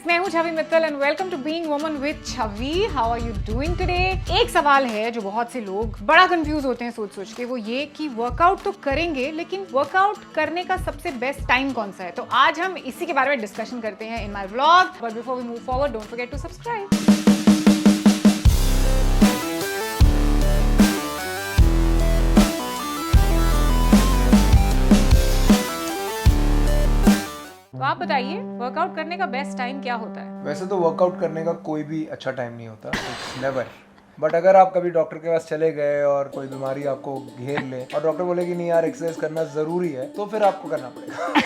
मैं हूँ Chhavi Mittal and welcome to being woman with Chhavi. How are you doing today? एक सवाल है जो बहुत से लोग बड़ा कंफ्यूज होते हैं सोच के, वो ये कि वर्कआउट तो करेंगे लेकिन वर्कआउट करने का सबसे बेस्ट टाइम कौन सा है। तो आज हम इसी के बारे में डिस्कशन करते हैं in my vlog. But before we move forward, don't forget to subscribe. तो आप बताइए, वर्कआउट करने का बेस्ट टाइम क्या होता है? वैसे तो वर्कआउट करने का कोई भी अच्छा टाइम नहीं होता, नेवर। बट अगर आप कभी डॉक्टर के पास चले गए और कोई बीमारी आपको घेर ले और डॉक्टर बोले कि नहीं यार एक्सरसाइज करना जरूरी है, तो फिर आपको करना पड़ेगा।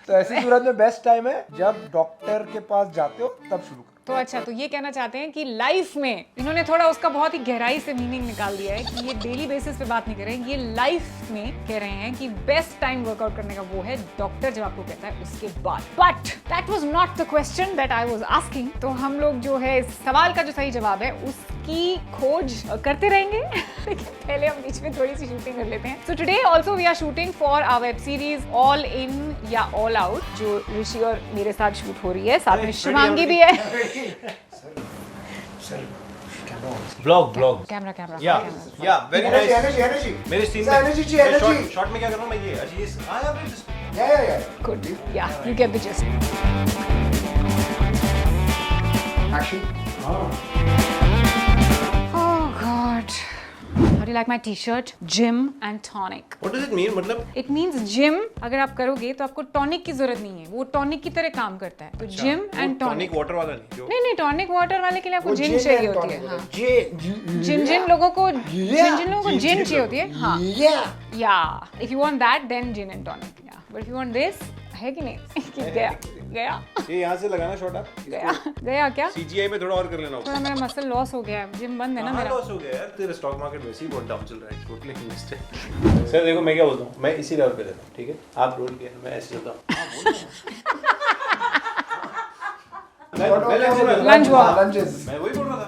तो ऐसी सूरत में बेस्ट टाइम है जब डॉक्टर के पास जाते हो तब शुरू करो। तो अच्छा, तो ये कहना चाहते हैं कि लाइफ में इन्होंने थोड़ा उसका बहुत ही गहराई से मीनिंग निकाल दिया है कि ये डेली बेसिस पे बात नहीं कर रहे हैं, ये लाइफ में कह रहे हैं कि बेस्ट टाइम वर्कआउट करने का वो है डॉक्टर जब आपको कहता है उसके बाद। But that was not the question that I was asking. तो हम लोग जो है इस सवाल का जो सही जवाब है उसकी खोज करते रहेंगे। लेकिन पहले हम बीच में थोड़ी सी शूटिंग कर लेते हैं। So today also we are shooting for our web series all in या ऑल आउट, जो ऋषि और मेरे साथ शूट हो रही है। साथ में शिवांगी भी है। ब्लॉग कैमरा या वेरी नाइस। एनर्जी मेरे सीन में शॉट में क्या कर रहा हूं मैं, ये अच्छा ये आया या गुड, या you get the just. Action. Oh God. How do you like my t-shirt? Gym and tonic. What does it mean? मतलब It means gym अगर आप करोगे तो आपको टॉनिक की जरूरत नहीं है, वो टॉनिक की तरह काम करता है। तो gym and tonic. Tonic water वाला नहीं जो नहीं, टॉनिक वाटर वाले के लिए आपको जिन चाहिए होती है। हाँ, जिन लोगों को जिन चाहिए होती है। हाँ, या if you want that then gin and tonic. या but if you want this, है कि नहीं? गया ये यहाँ से लगाना शॉट आप गया क्या? सीजीआई में थोड़ा और कर लेना। थोड़ा मेरा मसल लॉस हो गया है, जिम बंद है ना मेरा। लॉस हो गया यार, तेरा स्टॉक मार्केट वैसे ही बहुत डाउन चल रहा है, टोटली मिस्ड है। सर देखो मैं क्या बोलता हूँ, मैं इसी लेवल पे रहता हूँ, ठीक है? आप रोल किया, मैं ऐसे रहता हूँ। Lunch walk. मैं वही बोल रहा था।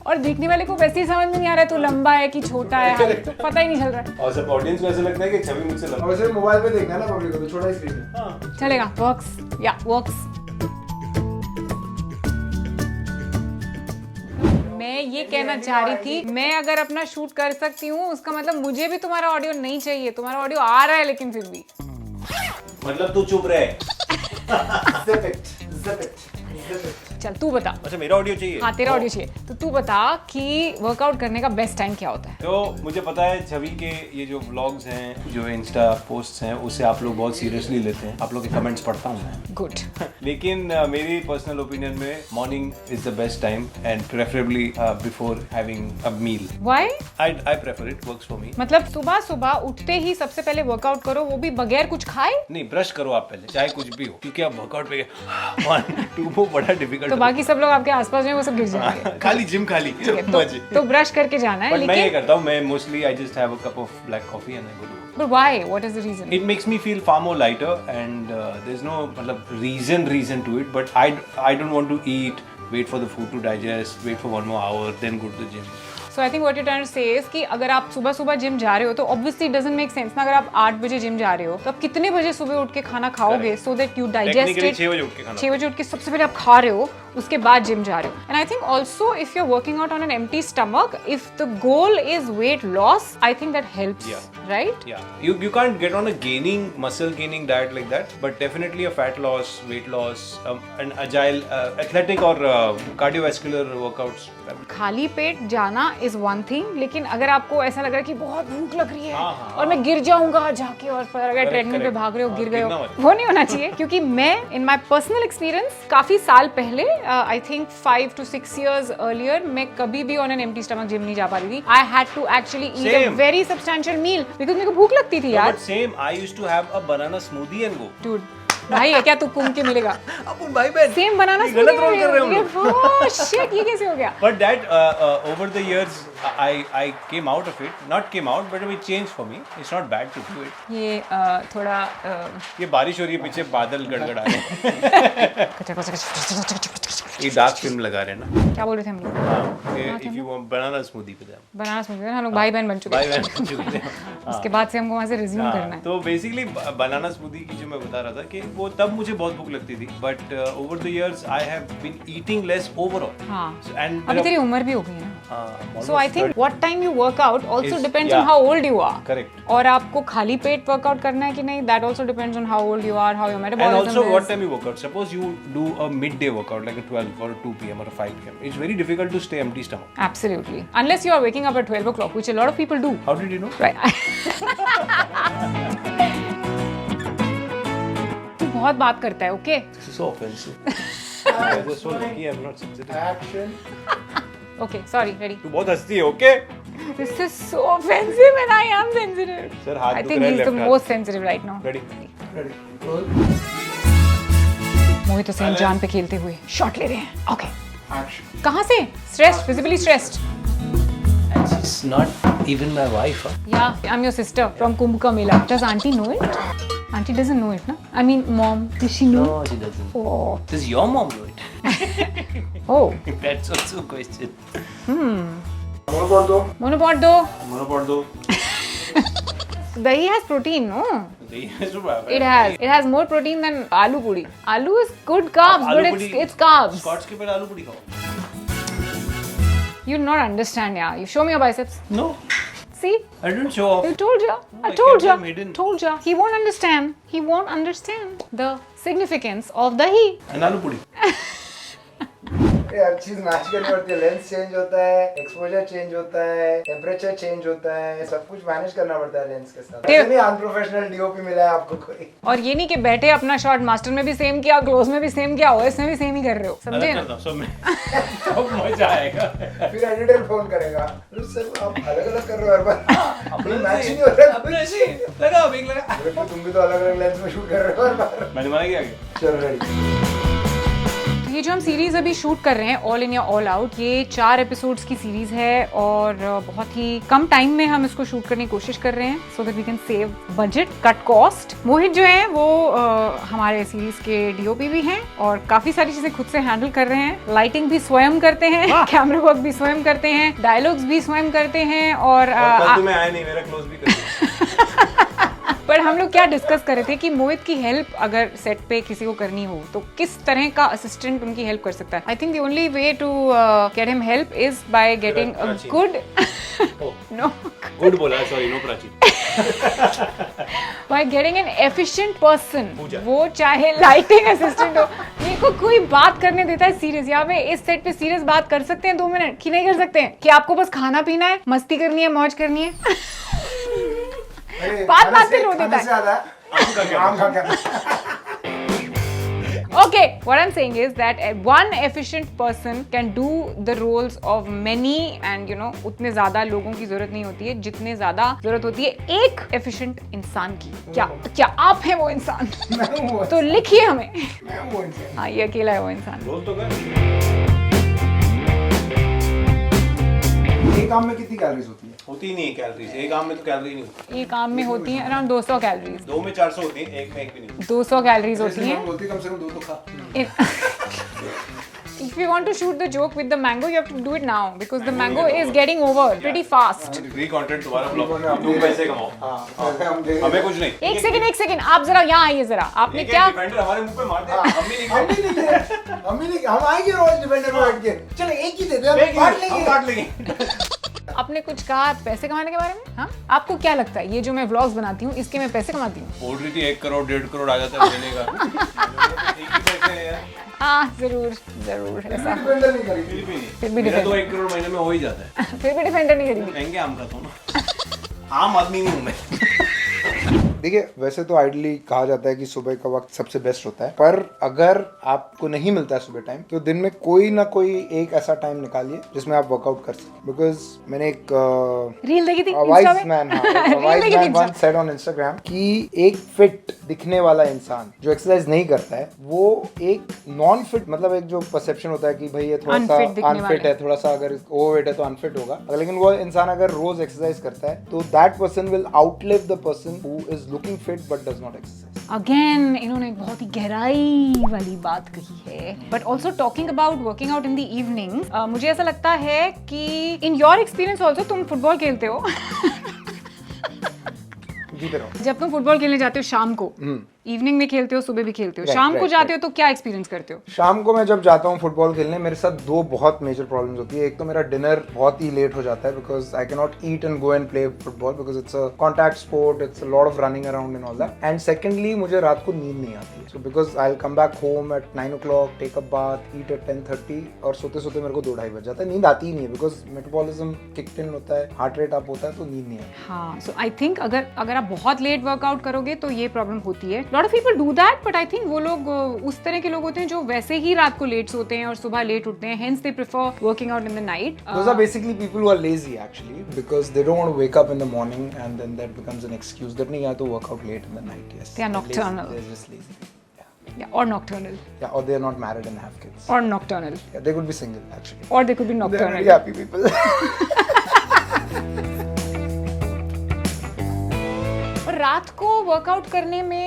और देखने वाले को वैसे ही समझ में नहीं आ रहा है तो लंबा है कि छोटा है, पता ही नहीं चल रहा है। और सब ऑडियंस को ऐसा लगता है कि छवि मुझसे लंबा। वैसे मोबाइल पे देखना ना पब्लिक को, तो छोटा स्क्रीन है। हाँ चलेगा, वर्क्स या वर्क्स। मैं ये कहना चाह रही थी, मैं अगर अपना शूट कर सकती हूँ उसका मतलब मुझे भी तुम्हारा ऑडियो नहीं चाहिए। तुम्हारा ऑडियो आ रहा है लेकिन फिर भी मतलब तू चुप रहे। Zip it. चल तू बता। अच्छा मेरा ऑडियो चाहिए? हाँ तेरा ऑडियो चाहिए। तो तू बता कि वर्कआउट करने का बेस्ट टाइम क्या होता है? तो मुझे पता है छवि के ये जो व्लॉग्स हैं, जो इंस्टा पोस्ट्स हैं, उसे आप लोग बहुत सीरियसली लेते हैं। आप लोग के कमेंट्स पढ़ता हूँ मैं। गुड। लेकिन मेरी पर्सनल ओपिनियन में morning is the best time and preferably before having a meal. Why? I prefer it, works for me. मतलब सुबह उठते ही सबसे पहले वर्कआउट करो, वो भी बगैर कुछ खाए? नहीं, ब्रश करो आप पहले, चाहे कुछ भी हो, क्योंकि आप वर्कआउट पे 1 2 वो बड़ा डिफिकल्ट। तो बाकी सब लोग आपके आसपास में वो सब गिर जाएंगे। खाली जिम खाली मजे। तो ब्रश करके जाना है। बट मैं ये लेकिन करता हूँ, मैं mostly I just have a cup of black coffee and I go to. But why? What is the reason? It makes me feel far more lighter and there's no मतलब reason to it, but I don't want to eat, wait for the food to digest, wait for 1 more hour, then go to the gym. So I think what you're trying to say is कि अगर आप सुबह gym जा रहे हो तो obviously it doesn't make sense ना। अगर आप 8 बजे जिम जा रहे हो तो आप कितने बजे सुबह उठ के खाना खाओगे so that you digest it? 6 बजे उठ के खाना। 6 बजे उठ के सबसे पहले आप खा रहे हो, उसके बाद जिम जा रहे हो। And I think also if you're working out on an empty stomach, if the goal is weight loss, I think that helps, right? Yeah, you can't get on a muscle gaining diet like that, but definitely a fat loss, weight loss, an agile, athletic or cardiovascular workouts. खाली पेट जाना is one thing, लेकिन अगर आपको ऐसा लग रहा है कि बहुत भूख लग रही है और मैं गिर जाऊंगा जाके, और फिर अगर ट्रेडमिल पे भाग रहे हो गिर गए हो, वो नहीं होना चाहिए। क्योंकि मैं in my personal experience काफी साल पहले, I think 5 to 6 years earlier, मैं कभी भी on an empty stomach gym नहीं जा पा रही थी। I had to actually eat a very substantial meal because मेरे को भूख लगती थी यार। But same, I used to have a banana smoothie and go. Dude, भाई है क्या तू घूम के मिलेगा? अपन भाई बहन सेम बनाना गलत रोल कर रहे हैं हम लोग। ओह शिट, ये कैसे हो गया? But that over the years I came out of it, not came out, but it changed for me. It's not bad to do it. ये थोड़ा ये बारिश हो रही है, पीछे बादल गड़गड़ा रहे हैं। ये डार्क फिल्म लगा रहे हैं ना। क्या बोल रहे थे हम लोग? If you want banana smoothie पे जाओ। बनारस में हम लोग भाई बहन बन चुके भाई हैं। बहन चुके हैं। उसके बाद से हमको वहाँ से रिज्यूम करना है। तो बेसिकली बनाना स्मूदी की जो मैं बता रहा था कि वो तब मुझे बहुत भूख लगती थी, but over the years I have been eating less overall. हाँ। एंड अभी तेरी उम्र भी हो गई है ना। हाँ, So I think what time you work out also Is- depends yeah. on how old you are. Correct. और आपको खाली पेट वर्कआउट करना है कि नहीं, that also depends on how old you are, how your And metabolism also is. what time you work out. Suppose you do a midday workout like a 12 or a 2 p.m. or a 5 p.m. It's very difficult to stay empty stomach. Absolutely. Unless you are waking up at 12 o'clock, which a lot of people do. How did you know? Right. तू बहुत बात करता है, okay? This is so offensive. I'm just so lucky I'm not sensitive. Action. Okay, sorry, ready. तू बहुत हंसती है, okay? This is so offensive and I am sensitive. Sir, हाथ I दुख think रहा है he's the left हाथ। most sensitive right now. Ready? Ready. Roll. मोहित हुसैन जान पे खेलते हुए शॉट ले रहे हैं. Okay. Action. कहाँ से? Stressed, visibly stressed. And she's not even my wife, huh? Yeah, I'm your sister from Kumbh Ka Mela. Does auntie know it? Auntie doesn't know it, na? I mean, mom, does she know? No, she doesn't. Oh. Does your mom know it? Oh. That's also a question. Monopod दो. Monopod do. Monopod दो। Dahi has protein, no? It has more protein than aloo puri. Aloo is good carbs, but it's carbs. Scots के पहले आलू पूरी खाओ। You not understand, yeah. You show me your biceps. No, See? I didn't show off. I told you. I I told kept them you. hidden. Told you. He won't understand. He won't understand the significance of dahi. And आलू पूरी। हर चीज match करनी पड़ती है. Lens change होता है, exposure change होता है, टेम्परेचर चेंज होता है, सब कुछ मैनेज करना पड़ता है लेंस के साथ. ऐसे नहीं अनप्रोफेशनल डीओपी मिला है आपको कोई. और ये नहीं कि बैठे अपना शॉट मास्टर में भी सेम किया, क्लोज में भी सेम किया, ओएस में भी सेम ही कर रहे हो. समझे अलग ना? करता हूँ सब में। तब मजा आएगा। फिर एडिटर फोन करेगा, सर आप अलग अलग कर रहे हो हर बार. अपनी मैच नहीं हो रहा. अपने ऐसे लगा, बिग लगा। तुम भी तो अलग अलग लेंस में शूट कर रहे हो हर बार. मैंने माना कि आगे। चलो रेडी. ये जो हम सीरीज अभी शूट कर रहे हैं, ऑल इन या ऑल आउट, ये 4 एपिसोड्स की सीरीज है और बहुत ही कम टाइम में हम इसको शूट करने की कोशिश कर रहे हैं so that we can save budget, cut cost. Mohit जो है वो हमारे सीरीज के डीओपी भी हैं और काफी सारी चीजें खुद से हैंडल कर रहे हैं. लाइटिंग भी स्वयं करते हैं, कैमरा वर्क भी स्वयं करते हैं, डायलॉग्स भी स्वयं करते हैं और कल तुम्हें आया नहीं, मेरा क्लोज भी कर दिया। पर हम लोग क्या डिस्कस कर रहे थे कि मोहित की हेल्प अगर सेट पे किसी को करनी हो तो किस तरह का असिस्टेंट उनकी हेल्प कर सकता है. I think the only way to get him help is by getting a good no good बोला, sorry, no Prachi. By getting an efficient person. वो चाहे लाइटिंग असिस्टेंट हो. मेरे को कोई बात करने देता है सीरियस. यहाँ पे इस सेट पे सीरियस बात कर सकते हैं 2 मिनट कि नहीं कर सकते हैं? कि आपको बस खाना पीना है, मस्ती करनी है, मौज करनी है. बात पे रो देता है. आम खा क्या? Okay, what I'm saying is that one efficient person can do the roles of many and you know उतने ज्यादा लोगों की जरूरत नहीं होती है जितने ज्यादा जरूरत होती है एक efficient इंसान की. क्या आप हैं वो इंसान? मैं हूँ वो. तो लिखिए हमें. मैं हूँ वो इंसान. हाँ, ये अकेला है वो इंसान. रोल तो कर। एक काम में कितनी कैलोरीज होती है? होती नहीं है कैलोरीज, एक आम में तो कैलोरी नहीं होती। ये काम में होती है अराउंड 200 कैलोरीज। दो में 400 होती है, एक में एक भी नहीं। 200 कैलोरीज होती हैं। बोलती कम से कम 2 तो खा। If you want to shoot the joke with the mango, you have to do it now because the mango is getting over pretty fast. Free content तुम्हारा ब्लॉग, तुम पैसे कमाओ। हमें कुछ नहीं। एक सेकंड आप जरा यहाँ आइए जरा। आपने क्या डिफेंडर हमारे मुंह पे मार दे, हम भी नहीं हम आएंगे रोज डिफेंडर में बैठ के। चलो एक ही दे दे, हम बांट लेंगे। आपने कुछ कहा पैसे कमाने के बारे में? हाँ, आपको क्या लगता है ये जो मैं व्लॉग्स बनाती हूँ इसके मैं पैसे कमाती हूँ? बोल रही थी 1 करोड़ 1.5 करोड़ आ जाता है महीने का। एक ही पैसे है यार। हाँ जरूर ऐसा। डिफेंडर नहीं करेगी। फिर भी नहीं। फिर भी मेरा तो डिफेंडर 1 करोड़ महीने में हो ही जाता है। फिर भी डिफेंडर नहीं करेगी। महंगे आम खाता हूँ ना। आम आदमी नहीं हूँ मैं। देखिए वैसे तो आइडली कहा जाता है कि सुबह का वक्त सबसे बेस्ट होता है, पर अगर आपको नहीं मिलता है सुबह टाइम तो दिन में कोई ना कोई एक ऐसा टाइम निकालिए जिसमें आप वर्कआउट कर सकें। बिकॉज मैंने एक रील देखी थी wise man once said on Instagram कि एक फिट दिखने वाला इंसान जो एक्सरसाइज नहीं करता है वो एक नॉन फिट, मतलब एक जो परसेप्शन होता है कि भाई ये थोड़ा सा अनफिट है, थोड़ा सा अगर ओवरवेट है तो अनफिट होगा, लेकिन वो इंसान अगर रोज एक्सरसाइज करता है तो that person will outlive the person who is looking fit but does not exercise. Again इन्होंने एक बहुत ही गहराई वाली बात कही है। But also talking about working out in the evening, मुझे ऐसा लगता है कि इन योर एक्सपीरियंस ऑल्सो तुम फुटबॉल खेलते हो जब तुम फुटबॉल खेलने जाते हो शाम को, इवनिंग में खेलते हो, सुबह भी खेलते हो, शाम को जाते हो तो क्या एक्सपीरियंस करते हो? शाम को मैं जब जाता हूँ फुटबॉल खेलने मेरे साथ दो बहुत मेजर प्रॉब्लम्स होती है। एक तो मेरा डिनर बहुत ही लेट हो जाता है because I can not eat and go and play football because it's a contact sport, it's a lot of running around and all that. And secondly मुझे रात को नींद नहीं आती, so because I will come back home at 9 o'clock, take a bath, eat at 10:30 और सोते सोते मेरे को 2-2:30 बज जाता है। नींद आती ही नहीं है बिकॉज मेटाबॉलिज्म किक्ड इन होता है, हार्ट रेट अप होता है, तो नींद नहीं आती। हाँ, सो आई थिंक अगर आप बहुत लेट वर्कआउट करोगे तो ये प्रॉब्लम होती है। Lot of people do that, but I think वो लोग उस तरह के लोग होते हैं जो वैसे ही रात को लेट सोते हैं और सुबह लेट उठते हैं, hence they prefer working out in the night. Those are basically people who are lazy actually because they don't want to wake up in the morning and then that becomes an excuse that nahi, I have to work out late in the night. Yes, they are nocturnal. They're just lazy. Yeah, or nocturnal. Yeah, or they are not married and have kids. Or nocturnal. Yeah, they could be single actually. Or they could be nocturnal. They're very happy people. रात को workout करने में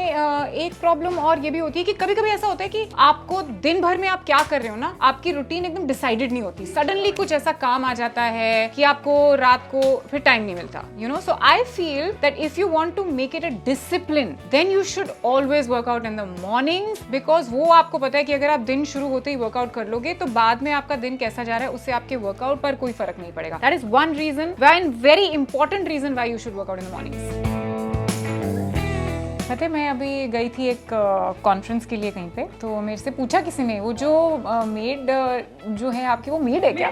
एक problem और ये भी होती है कि कभी कभी ऐसा होता है कि आपको दिन भर में आप क्या कर रहे हो ना, आपकी रूटीन एकदम डिसाइडेड नहीं होती। सडनली कुछ ऐसा काम आ जाता है कि आपको रात को फिर टाइम नहीं मिलता, you know. So I feel that if you want to make it a discipline then you should always workout in the mornings, because वो आपको पता है कि अगर आप दिन शुरू होते ही वर्कआउट कर लोगे तो बाद में आपका दिन कैसा जा रहा है उससे आपके वर्कआउट पर कोई फर्क नहीं पड़ेगा। That is one reason, one very important reason why you should workout in the mornings. पता है मैं अभी गई थी एक कॉन्फ्रेंस के लिए कहीं पे, तो मेरे से पूछा किसी ने, वो जो मेड जो है आपकी, वो मेड है क्या?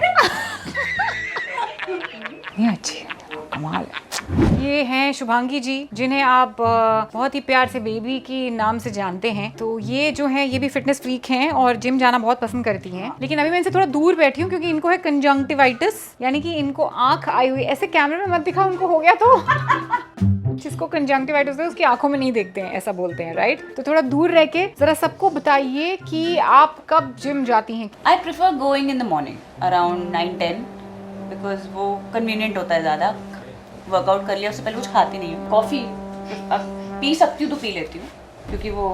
ये अच्छी है, कमाल है। ये हैं शुभांगी जी, जिन्हें आप बहुत ही प्यार से बेबी की नाम से जानते हैं। तो ये जो है ये भी फिटनेस फ्रीक हैं और जिम जाना बहुत पसंद करती हैं, लेकिन अभी मैं इनसे थोड़ा दूर बैठी हूँ क्योंकि इनको है कंजंक्टिवाइटिस, यानी कि इनको आंख आई हुई। ऐसे कैमरे में मत दिखा, उनको हो गया तो जिसको कंजंक्टिवाइटिस है उसकी आंखों में नहीं देखते हैं, ऐसा बोलते हैं, राइट? तो थोड़ा दूर रह के जरा सबको बताइए कि आप कब जिम जाती हैं? आई prefer going in the morning around 9-10 because वो कन्वीनियंट होता है ज़्यादा। वर्कआउट कर लिया उससे पहले कुछ खाती नहीं हूँ। कॉफ़ी अब पी सकती हूँ तो पी लेती हूँ क्योंकि वो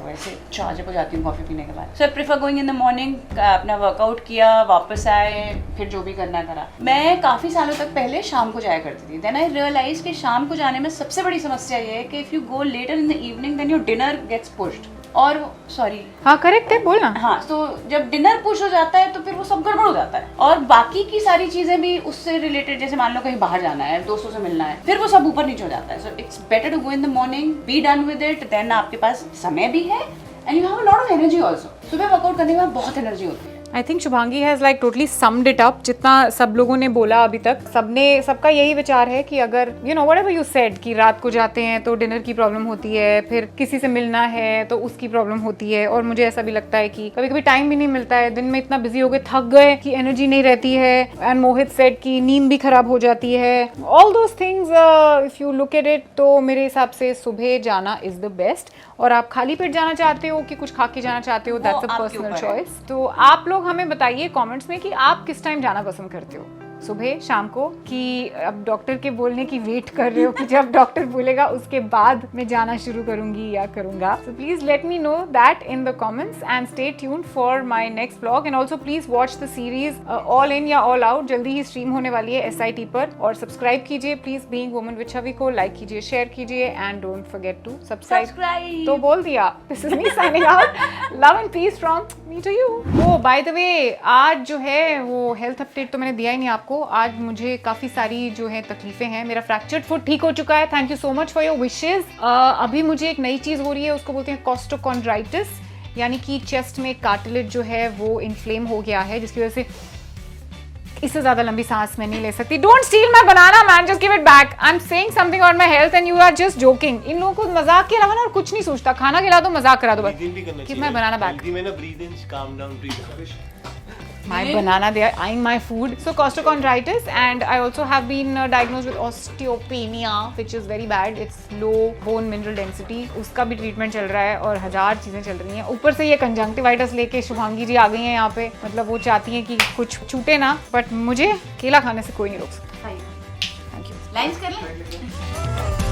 वैसे 4 बजे हो जाती हूँ कॉफ़ी पीने के बाद। So I prefer going in the morning, अपना वर्कआउट किया, वापस आए, फिर जो भी करना करा। मैं काफ़ी सालों तक पहले शाम को जाया करती थी। देन आई रियलाइज कि शाम को जाने में सबसे बड़ी समस्या ये है कि if you go later in the evening then your dinner gets pushed. और सॉरी, हाँ करेक्ट है, बोलना। हाँ, तो जब डिनर पुश हो जाता है तो फिर वो सब गड़बड़ हो जाता है और बाकी की सारी चीजें भी उससे रिलेटेड, जैसे मान लो कहीं बाहर जाना है, दोस्तों से मिलना है, फिर वो सब ऊपर नीचे हो जाता है। So it's better to go in the morning, be done with it, then आपके पास समय भी है and you have a lot of energy also. सुबह वर्कआउट करने के बाद बहुत एनर्जी होती है। I think Shubhangi has like totally summed it up. जितना सब लोगों ने बोला अभी तक, सबका यही विचार है कि अगर you know whatever you said कि रात को जाते हैं तो डिनर की प्रॉब्लम होती है, फिर किसी से मिलना है तो उसकी प्रॉब्लम होती है, और मुझे ऐसा भी लगता है कि कभी कभी टाइम भी नहीं मिलता है, दिन में इतना बिजी हो गए, थक गए कि एनर्जी नहीं रहती है। एंड मोहित सेड कि नींद भी खराब हो जाती है। All those things if you look at it, तो मेरे हिसाब से सुबह जाना इज द बेस्ट। और आप खाली पेट जाना चाहते हो कि कुछ खा के जाना चाहते हो, दैट्स अ पर्सनल चॉइस। तो आप लोग हमें बताइए कमेंट्स में कि आप किस टाइम जाना पसंद करते हो, सुबह, शाम को, कि अब डॉक्टर के बोलने की वेट कर रहे हो कि जब डॉक्टर बोलेगा उसके बाद मैं जाना शुरू करूंगी या करूंगा। So please let me know that in the comments and stay tuned for my next vlog. And also please watch the series all in या ऑल आउट, जल्दी ही स्ट्रीम होने वाली है SIT पर। और सब्सक्राइब कीजिए please, being woman with Chhavi को like कीजिए, शेयर कीजिए and don't forget to subscribe. तो बोल दिया, this is me signing out. Love and peace from me to you. Oh by the way, आज जो है वो हेल्थ अपडेट तो मैंने दिया ही नहीं आपको। आज मुझे काफ़ी सारी जो है तकलीफें हैं। मेरा फ्रैक्चर्ड फुट ठीक हो चुका है, thank you so much for your wishes. अभी मुझे एक नई चीज़ हो रही है, उसको बोलते हैं कॉस्टोकॉन्ड्राइटिस, यानी कि चेस्ट में कार्टिलेज जो है वो इन्फ्लेम हो गया है, जिसकी वजह से इससे ज्यादा लंबी सांस मैं नहीं ले सकती. Don't steal my banana, man. Just give it back. I'm saying something about my health and you are just joking. इन लोगों को मजाक के अलावा ना और कुछ नहीं सोचता. खाना खिला दो, मजाक करा दो बस. Keep my banana back. Healthy में ना breathe in, calm down, breathe out. My banana, they are eyeing my food. So costochondritis, and I also have been diagnosed with osteopenia, which is very bad. It's low bone mineral density. उसका भी treatment चल रहा है और 1000 चीजें चल रही हैं. ऊपर से ये कंजंक्टिवाइटिस लेके शुभांगी जी आ गई हैं यहाँ पे. मतलब वो चाहती हैं कि कुछ छूटे ना, बट मुझे केला खाने से कोई नहीं रोक सकता. Thank you. लाइन्स कर लें.